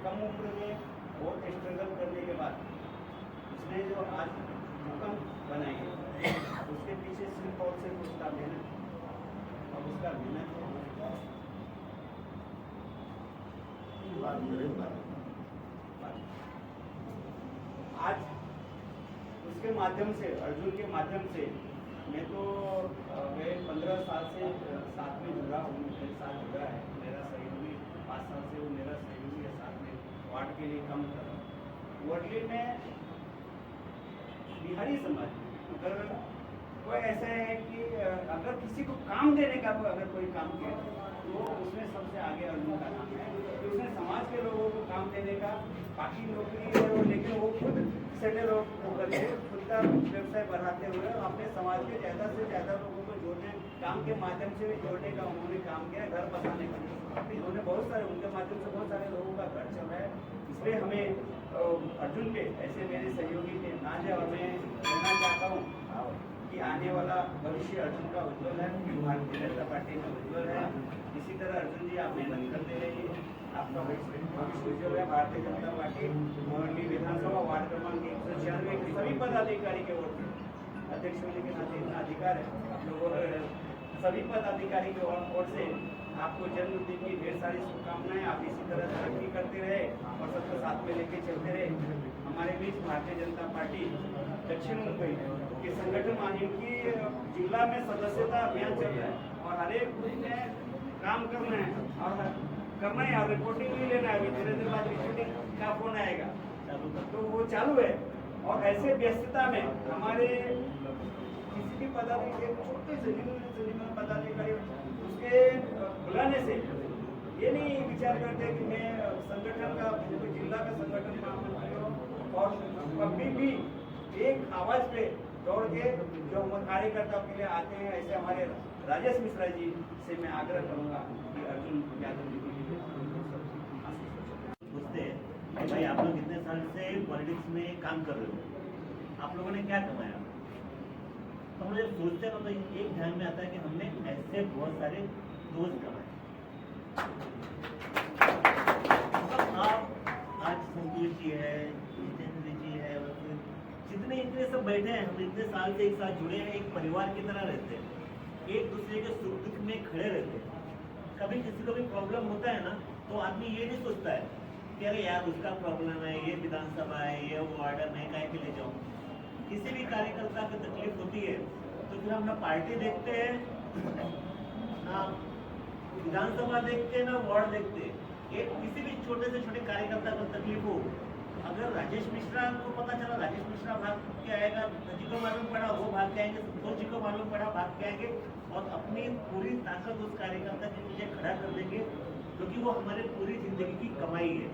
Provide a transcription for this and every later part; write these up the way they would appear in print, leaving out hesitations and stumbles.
कम उम्र में बहुत स्ट्रगल करने के बाद उसने जो आज मुकाम बनाई है उसके पीछे सिर्फ और सिर्फ उसका मेहनत और उसका मेहनत आज उसके माध्यम से, अर्जुन के माध्यम से मैं तो मैं 15 साल से साथ में जुड़ा हूँ, मेरे साथ जुड़ा है, मेरा सहयोगी 5 साल से वो मेरा सहयोगी है, साथ में वार्ड के लिए काम कर रहा हूँ। वर्ली में बिहारी समाज अगर कोई ऐसा है कि अगर किसी को काम देने का अगर कोई काम किया तो उसमें सबसे आगे अर्जुन का नाम है कि उसने समाज के लोगों को काम देने का, बाकी नौकरी है वो, लेकिन वो खुद सेटल होकर के खुद का व्यवसाय बढ़ाते हुए अपने समाज के ज़्यादा से ज़्यादा लोगों को जोड़ने, काम के माध्यम से जोड़ने का उन्होंने काम किया, घर बसाने का। उन्होंने बहुत सारे, उनके माध्यम से बहुत सारे लोगों का घर चल रहा है। इसलिए हमें अर्जुन के ऐसे मेरे सहयोगी के नाज है और मैं कहना चाहता हूँ कि आने वाला भविष्य अर्जुन का उज्जवल है, भारतीय जनता पार्टी में उज्जवल है। इसी तरह अर्जुन जी आप मेहनत करते रहिए, आपका भविष्य उज्जवल है। भारतीय जनता पार्टी मोरली विधानसभा वार्ड क्रमांक 196 के सभी पदाधिकारी के ओर से, अध्यक्ष होने के नाते इतना अधिकार है आप लोगों, सभी पदाधिकारी की ओर से आपको जन्मदिन की ढेर सारी शुभकामनाएं। आप इसी तरह तरक्की करते रहे और सबको साथ में लेके चलते रहे। हमारे बीच भारतीय जनता पार्टी दक्षिण मुंबई के संगठन इनकी जिला में सदस्यता अभियान चल रहा है और हर एक बूथ में काम करना है और करना है और रिपोर्टिंग भी लेना है। अभी थोड़ी देर बाद रिपोर्टिंग का फोन आएगा तो वो चालू है। और ऐसे व्यस्तता में हमारे किसी भी पदाधिकारी, छोटे से निम्न पदाधिकारी उसके बुलाने से ये नहीं विचार करते कि मैं संगठन का, जिला का संगठन महामंत्री हूँ और कभी भी एक आवाज पे दौड़ के जो हम कार्यकर्ताओं के लिए आते हैं, ऐसे हमारे राजेश मिश्रा जी से मैं आग्रह करूंगा कि अर्जुन यादव जी पूछते हैं कि भाई आप लोग इतने साल से पॉलिटिक्स में काम कर रहे हो, आप लोगों ने क्या कमाया? तो हम जब सोचते हैं तो एक ध्यान में आता है कि हमने ऐसे बहुत सारे दोस्त कमाए। आप आज संतोष जी है, जितेंद्र जी है, जितने इतने सब बैठे हैं, हम इतने साल से एक साथ जुड़े हैं, एक परिवार की तरह रहते हैं, एक दूसरे के सुख दुख में खड़े रहते हैं। कभी किसी को भी प्रॉब्लम होता है ना तो आदमी ये नहीं सोचता है कि अरे यार उसका प्रॉब्लम है, ये विधानसभा है, ये वार्ड है, मैं काहे के लिए जाऊँ। किसी भी कार्यकर्ता को तकलीफ होती है तो फिर हम ना पार्टी देखते हैं, ना विधानसभा देखते हैं, ना वार्ड देखते हैं। एक किसी भी छोटे से छोटे कार्यकर्ता को तकलीफ हो, अगर राजेश मिश्रा को पता चला, राजेश मिश्रा भाग के आएगा, जी को मालूम पड़ा वो भाग के आएंगे, संतोष जी को मालूम पड़ा भाग के आएंगे और अपनी पूरी ताकत उस कार्यकर्ता के पीछे खड़ा कर देंगे, क्योंकि वो हमारे पूरी जिंदगी की कमाई है।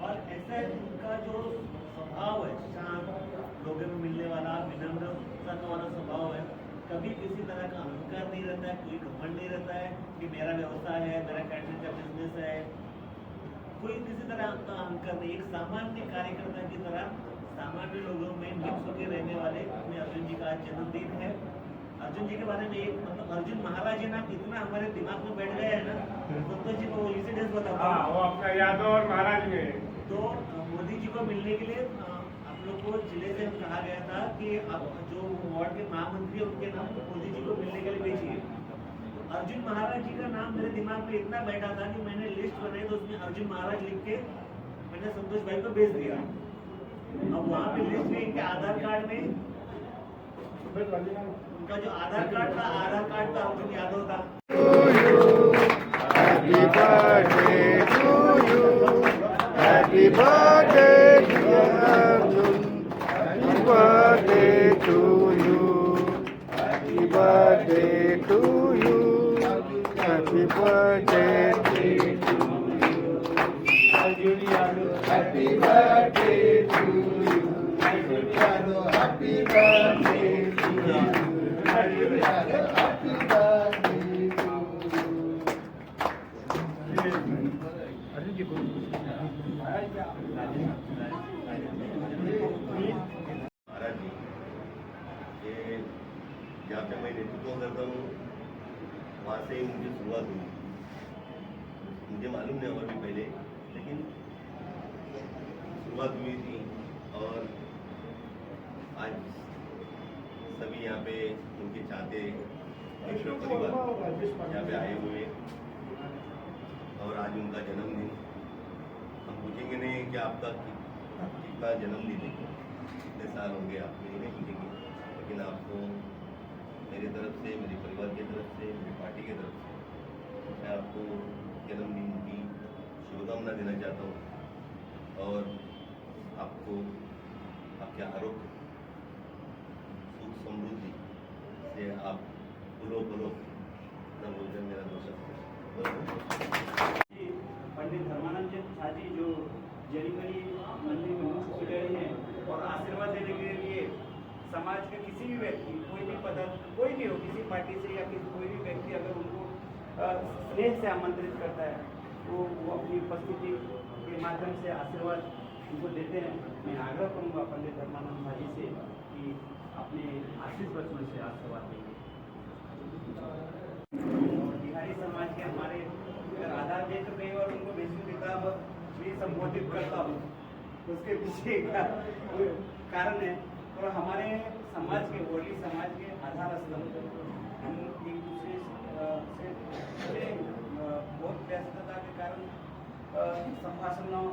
और ऐसा उनका जो स्वभाव है, शांत, लोगों में मिलने वाला, विनम्रता वाला स्वभाव है, कभी किसी तरह का अहंकार नहीं रहता है, कोई घमंड नहीं रहता है कि मेरा व्यवसाय है, मेरा कैटरिंग का बिजनेस है, कोई किसी तरह का अहंकार नहीं। एक सामान्य कार्यकर्ता की तरह सामान्य लोगों में मिक्स होकर रहने वाले अपने अर्जुन जी का आज जन्मदिन है। अर्जुन जी के बारे में एक मतलब अर्जुन महाराज है ना, इतना हमारे दिमाग में बैठ गया है ना, संतोष जी को इंसिडेंस बताता हूँ। वो आपका यादव और महाराज में तो मोदी जी को मिलने के लिए आप लोग को जिले से कहा गया था कि आप जो वार्ड के महामंत्री उनके नाम मोदी जी को मिलने के लिए भेजिए। तो अर्जुन महाराज जी का नाम मेरे दिमाग में इतना बैठा था कि मैंने लिस्ट बनाई, तो उसमें अर्जुन महाराज लिख के मैंने संतोष भाई को भेज दिया। अब वहाँ पे लिस्ट में इनके आधार कार्ड में उनका जो आधार कार्ड था, आधार कार्ड था अर्जुन यादव था। Happy birthday to you. Happy birthday dear Arjun. Happy birthday to you. Happy birthday to you. Happy birthday to you. Arjun Yadav. Happy birthday to you. Arjun Yadav. Happy birthday to you. Arjun Yadav. Happy birthday to you. महाराज जी, ये जहाँ पे मैं नेतृत्व करता हूँ वहाँ से ही मुझे शुरुआत हुई। मुझे मालूम नहीं और भी पहले, लेकिन शुरुआत हुई थी और आज सभी यहाँ पे उनके चाहते ईश्वर परिवार यहाँ पे आए हुए और आज उनका जन्मदिन। हम पूछेंगे नहीं कि आपका कितना जन्मदिन है, कितने साल होंगे, आप मेरी नहीं पूछेंगे, लेकिन आपको मेरी तरफ से, मेरे परिवार की तरफ से, मेरी पार्टी की तरफ से मैं आपको जन्मदिन की शुभकामना देना चाहता हूँ और आपको आपके आरोग्य, सुख समृद्धि से आप फूलो फूलो न बोलकर मेरा दोस्त पंडित धर्मानंद झा जी जो जनवरी मंदिर में मुख्य पुजारी हैं और आशीर्वाद देने के लिए समाज के किसी भी व्यक्ति, कोई भी पदार्थ, कोई भी हो, किसी पार्टी से या कोई भी व्यक्ति अगर उनको स्नेह से आमंत्रित करता है तो वो अपनी उपस्थिति के माध्यम से आशीर्वाद उनको देते हैं। मैं आग्रह करूँगा पंडित धर्मानंद झा जी से कि अपने आशीष वचनों से आशीर्वाद देंगे। बिहारी समाज के हमारे अगर आधार देश पे और उनको विश्व किताब भी संबोधित करता हूँ, उसके पीछे का कारण है और हमारे समाज के, वोली समाज के आधार स्तंभ हम एक दूसरे से बहुत व्यस्तता के कारण संभाषणों